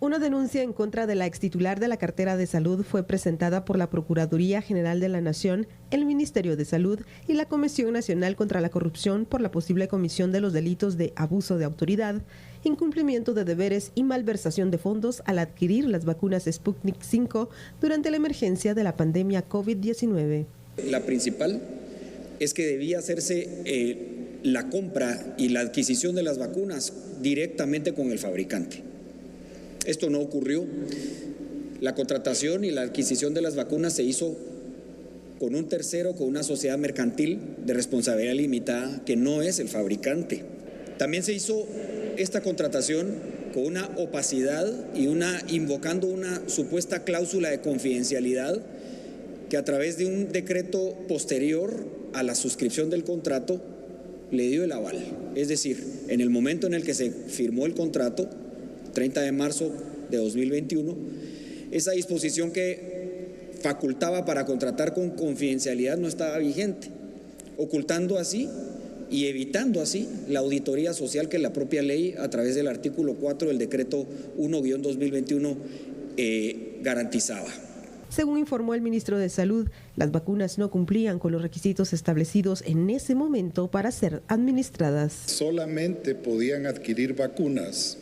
Una denuncia en contra de la extitular de la cartera de salud fue presentada por la Procuraduría General de la Nación, el Ministerio de Salud y la Comisión Nacional contra la Corrupción por la posible comisión de los delitos de abuso de autoridad, incumplimiento de deberes y malversación de fondos al adquirir las vacunas Sputnik V durante la emergencia de la pandemia COVID-19. La principal es que debía hacerse la compra y la adquisición de las vacunas directamente con el fabricante. Esto no ocurrió. La contratación y la adquisición de las vacunas se hizo con un tercero, con una sociedad mercantil de responsabilidad limitada que no es el fabricante. También se hizo esta contratación con una opacidad y invocando una supuesta cláusula de confidencialidad que a través de un decreto posterior a la suscripción del contrato le dio el aval. Es decir, en el momento en el que se firmó el contrato, 30 de marzo de 2021, esa disposición que facultaba para contratar con confidencialidad no estaba vigente, ocultando así y evitando así la auditoría social que la propia ley, a través del artículo 4 del decreto 1-2021, garantizaba. Según informó el ministro de Salud, las vacunas no cumplían con los requisitos establecidos en ese momento para ser administradas. Solamente podían adquirir vacunas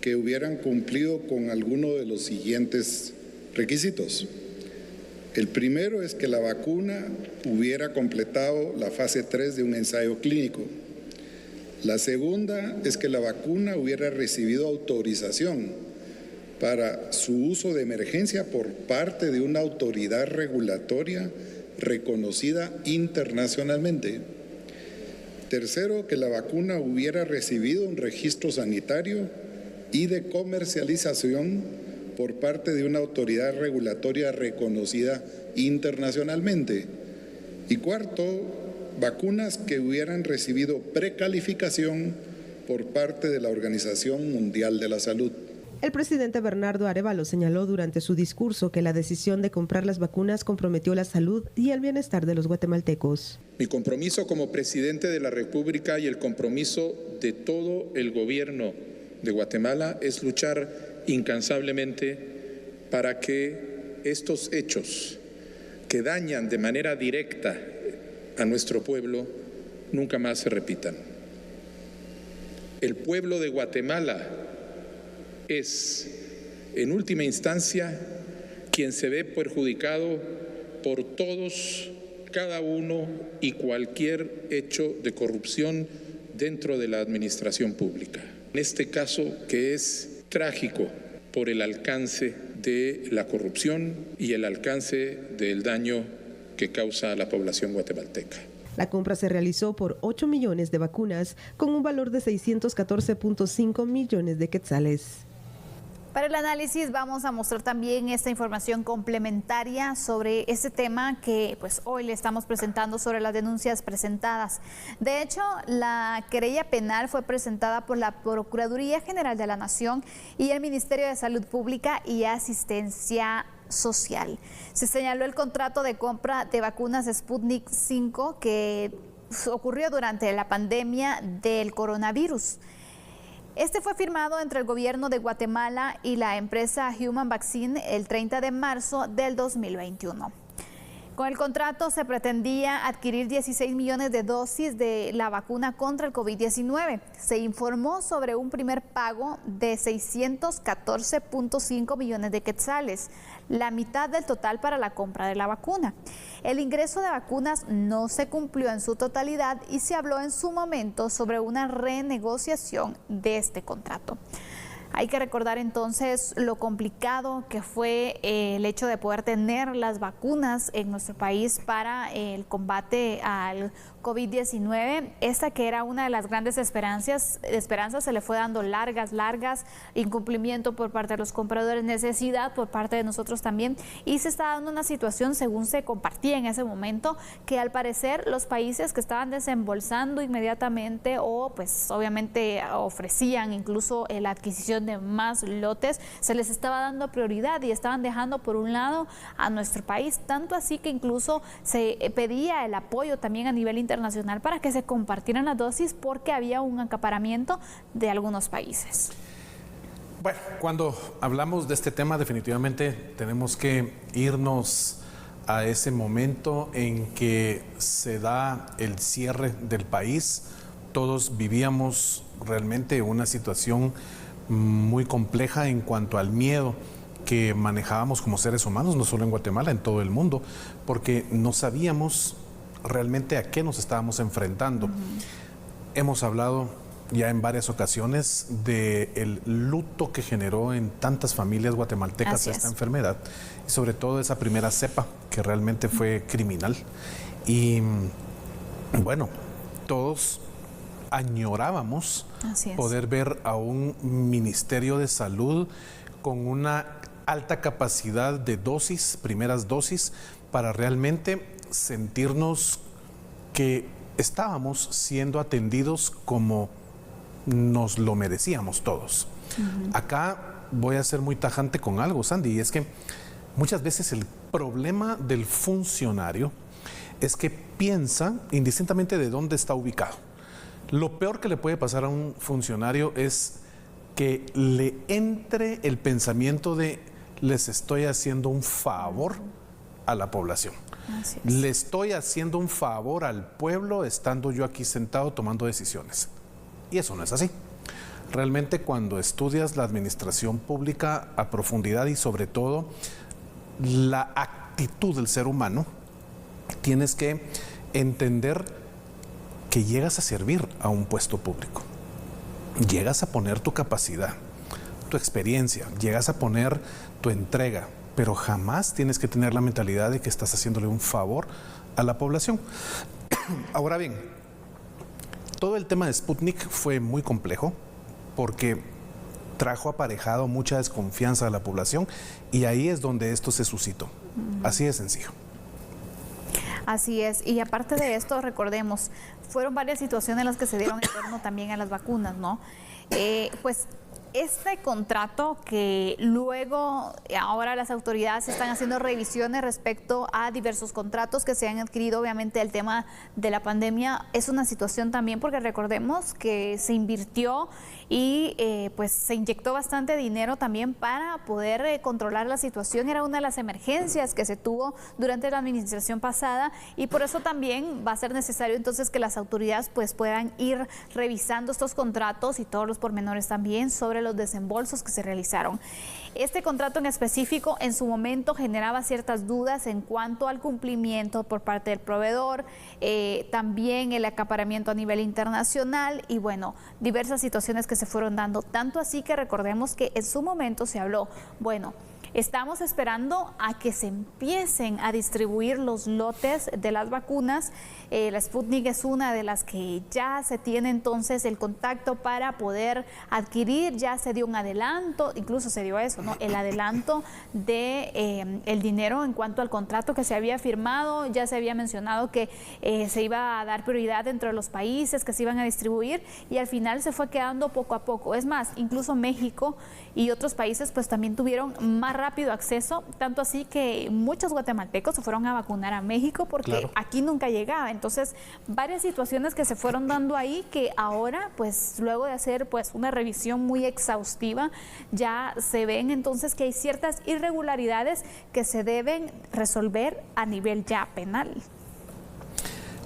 que hubieran cumplido con alguno de los siguientes requisitos. El primero es que la vacuna hubiera completado la fase 3 de un ensayo clínico. La segunda es que la vacuna hubiera recibido autorización para su uso de emergencia por parte de una autoridad regulatoria reconocida internacionalmente. Tercero, que la vacuna hubiera recibido un registro sanitario y de comercialización por parte de una autoridad regulatoria reconocida internacionalmente. Y cuarto, vacunas que hubieran recibido precalificación por parte de la Organización Mundial de la Salud. El presidente Bernardo Arévalo señaló durante su discurso que la decisión de comprar las vacunas comprometió la salud y el bienestar de los guatemaltecos. Mi compromiso como presidente de la República y el compromiso de todo el gobierno de Guatemala es luchar incansablemente para que estos hechos que dañan de manera directa a nuestro pueblo nunca más se repitan. El pueblo de Guatemala es, en última instancia, quien se ve perjudicado por todos, cada uno y cualquier hecho de corrupción dentro de la administración pública. En este caso, que es trágico por el alcance de la corrupción y el alcance del daño que causa a la población guatemalteca. La compra se realizó por 8 millones de vacunas con un valor de 614.5 millones de quetzales. Para el análisis vamos a mostrar también esta información complementaria sobre este tema que pues hoy le estamos presentando sobre las denuncias presentadas. De hecho, la querella penal fue presentada por la Procuraduría General de la Nación y el Ministerio de Salud Pública y Asistencia Social. Se señaló el contrato de compra de vacunas Sputnik V que ocurrió durante la pandemia del coronavirus. Este fue firmado entre el gobierno de Guatemala y la empresa Human Vaccine el 30 de marzo del 2021. Con el contrato se pretendía adquirir 16 millones de dosis de la vacuna contra el COVID-19. Se informó sobre un primer pago de 614.5 millones de quetzales, la mitad del total para la compra de la vacuna. El ingreso de vacunas no se cumplió en su totalidad y se habló en su momento sobre una renegociación de este contrato. Hay que recordar entonces lo complicado que fue el hecho de poder tener las vacunas en nuestro país para el combate al COVID-19. Esta que era una de las grandes esperanzas se le fue dando largas, incumplimiento por parte de los compradores, necesidad por parte de nosotros también, y se está dando una situación, según se compartía en ese momento, que al parecer los países que estaban desembolsando inmediatamente o pues obviamente ofrecían incluso la adquisición de más lotes, se les estaba dando prioridad y estaban dejando por un lado a nuestro país, tanto así que incluso se pedía el apoyo también a nivel internacional para que se compartieran las dosis porque había un acaparamiento de algunos países. Bueno, cuando hablamos de este tema, definitivamente tenemos que irnos a ese momento en que se da el cierre del país. Todos vivíamos realmente una situación muy compleja en cuanto al miedo que manejábamos como seres humanos, no solo en Guatemala, en todo el mundo, porque no sabíamos realmente a qué nos estábamos enfrentando. Hemos hablado ya en varias ocasiones del luto que generó en tantas familias guatemaltecas esta enfermedad, y sobre todo esa primera cepa que realmente fue criminal. Y bueno, todos añorábamos poder ver a un Ministerio de Salud con una alta capacidad de dosis, primeras dosis, para realmente sentirnos que estábamos siendo atendidos como nos lo merecíamos todos. Acá voy a ser muy tajante con algo, Sandy, y es que muchas veces el problema del funcionario es que piensa indistintamente de dónde está ubicado. Lo peor que le puede pasar a un funcionario es que le entre el pensamiento de les estoy haciendo un favor a la población. Le estoy haciendo un favor al pueblo estando yo aquí sentado tomando decisiones. Y eso no es así. Realmente cuando estudias la administración pública a profundidad y sobre todo la actitud del ser humano, tienes que entender que llegas a servir a un puesto público. Llegas a poner tu capacidad, tu experiencia, llegas a poner tu entrega, pero jamás tienes que tener la mentalidad de que estás haciéndole un favor a la población. Ahora bien, todo el tema de Sputnik fue muy complejo porque trajo aparejado mucha desconfianza a la población y ahí es donde esto se suscitó. Así de sencillo. Así es, y aparte de esto, recordemos, fueron varias situaciones en las que se dieron en torno también a las vacunas, ¿no? Pues este contrato que luego ahora las autoridades están haciendo revisiones respecto a diversos contratos que se han adquirido, obviamente el tema de la pandemia es una situación también porque recordemos que se invirtió y pues se inyectó bastante dinero también para poder controlar la situación. Era una de las emergencias que se tuvo durante la administración pasada y por eso también va a ser necesario entonces que las autoridades pues puedan ir revisando estos contratos y todos los pormenores también sobre los desembolsos que se realizaron. Este contrato en específico en su momento generaba ciertas dudas en cuanto al cumplimiento por parte del proveedor, también el acaparamiento a nivel internacional y bueno, diversas situaciones que se fueron dando, tanto así que recordemos que en su momento se habló, bueno, estamos esperando a que se empiecen a distribuir los lotes de las vacunas. La Sputnik es una de las que ya se tiene entonces el contacto para poder adquirir, ya se dio un adelanto, incluso se dio eso, ¿no? El adelanto de el dinero en cuanto al contrato que se había firmado, ya se había mencionado que se iba a dar prioridad dentro de los países que se iban a distribuir y al final se fue quedando poco a poco. Es más, incluso México y otros países pues también tuvieron más rápido acceso, tanto así que muchos guatemaltecos se fueron a vacunar a México porque aquí nunca llegaba. Entonces, varias situaciones que se fueron dando ahí que ahora, pues luego de hacer pues una revisión muy exhaustiva, ya se ven entonces que hay ciertas irregularidades que se deben resolver a nivel ya penal.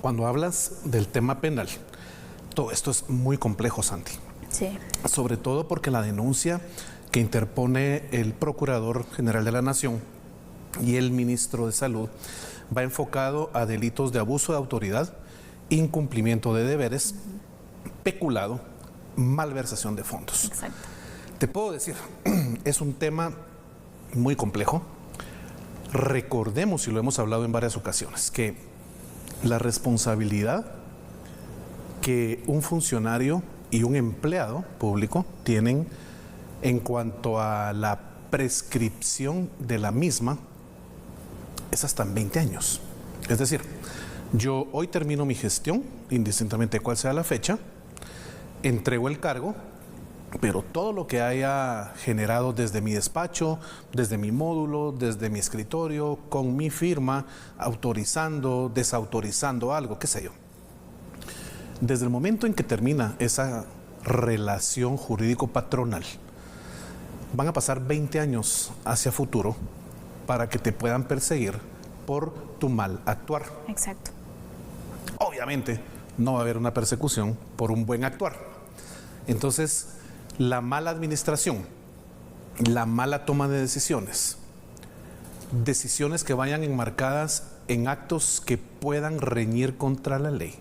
Cuando hablas del tema penal, todo esto es muy complejo, Santi. Sí. Sobre todo porque la denuncia que interpone el Procurador General de la Nación y el Ministro de Salud va enfocado a delitos de abuso de autoridad, incumplimiento de deberes, peculado, malversación de fondos. Exacto. Te puedo decir, es un tema muy complejo. Recordemos, y lo hemos hablado en varias ocasiones, que la responsabilidad que un funcionario y un empleado público tienen en cuanto a la prescripción de la misma es hasta en 20 años. Es decir, yo hoy termino mi gestión, indistintamente cuál sea la fecha, entrego el cargo, pero todo lo que haya generado desde mi despacho, desde mi módulo, desde mi escritorio, con mi firma, autorizando, desautorizando algo, qué sé yo. Desde el momento en que termina esa relación jurídico-patronal, van a pasar 20 años hacia futuro para que te puedan perseguir por tu mal actuar. Exacto. Obviamente no va a haber una persecución por un buen actuar. Entonces, la mala administración, la mala toma de decisiones que vayan enmarcadas en actos que puedan reñir contra la ley,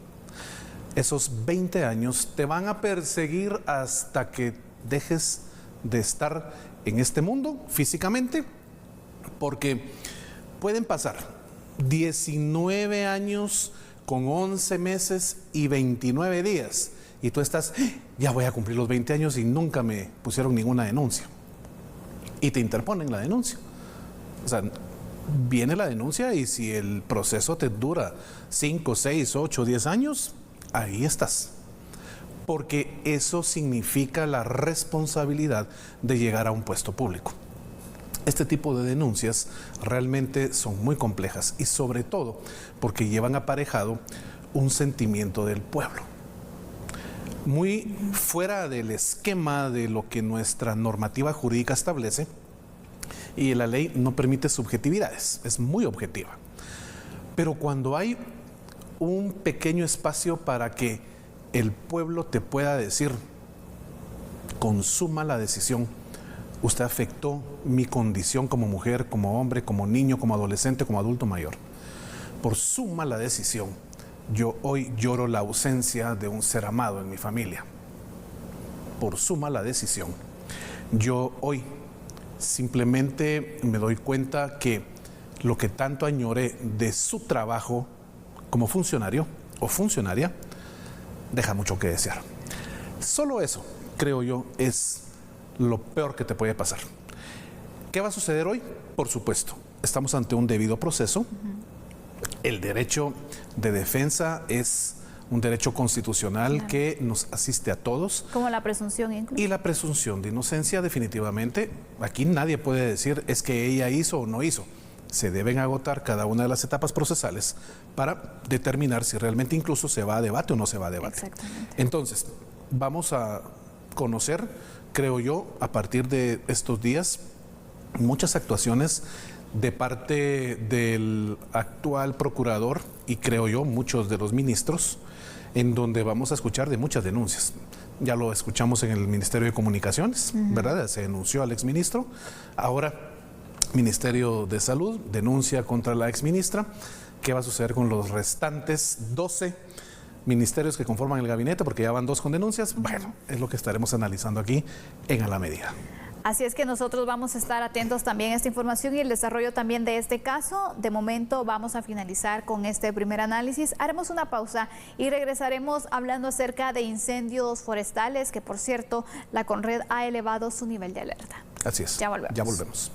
esos 20 años te van a perseguir hasta que dejes de estar en este mundo físicamente, porque pueden pasar 19 años con 11 meses y 29 días y tú estás, ya voy a cumplir los 20 años y nunca me pusieron ninguna denuncia y te interponen la denuncia. O sea, viene la denuncia y si el proceso te dura 5, 6, 8, 10 años, ahí estás. Porque eso significa la responsabilidad de llegar a un puesto público. Este tipo de denuncias realmente son muy complejas y sobre todo porque llevan aparejado un sentimiento del pueblo. Muy fuera del esquema de lo que nuestra normativa jurídica establece, y la ley no permite subjetividades, es muy objetiva. Pero cuando hay un pequeño espacio para que el pueblo te pueda decir, consuma la decisión, usted afectó mi condición como mujer, como hombre, como niño, como adolescente, como adulto mayor. Por su mala decisión, yo hoy lloro la ausencia de un ser amado en mi familia. Por su mala decisión, yo hoy simplemente me doy cuenta que lo que tanto añoré de su trabajo como funcionario o funcionaria deja mucho que desear. Solo eso, creo yo, es lo peor que te puede pasar. ¿Qué va a suceder hoy? Por supuesto, estamos ante un debido proceso. El derecho de defensa es un derecho constitucional que nos asiste a todos. Como la presunción incluso. Y la presunción de inocencia, definitivamente, aquí nadie puede decir es que ella hizo o no hizo. Se deben agotar cada una de las etapas procesales para determinar si realmente incluso se va a debate o no se va a debate. Exactamente. Entonces, vamos a conocer, creo yo, a partir de estos días, muchas actuaciones de parte del actual procurador y creo yo muchos de los ministros, en donde vamos a escuchar de muchas denuncias. Ya lo escuchamos en el Ministerio de Comunicaciones, ¿verdad? Se denunció al exministro. Ahora, Ministerio de Salud denuncia contra la exministra. ¿Qué va a suceder con los restantes 12 ministerios que conforman el gabinete? Porque ya van 2 con denuncias. Bueno, es lo que estaremos analizando aquí en A la Medida. Así es que nosotros vamos a estar atentos también a esta información y el desarrollo también de este caso. De momento vamos a finalizar con este primer análisis. Haremos una pausa y regresaremos hablando acerca de incendios forestales, que por cierto, la CONRED ha elevado su nivel de alerta. Así es. Ya volvemos. Ya volvemos.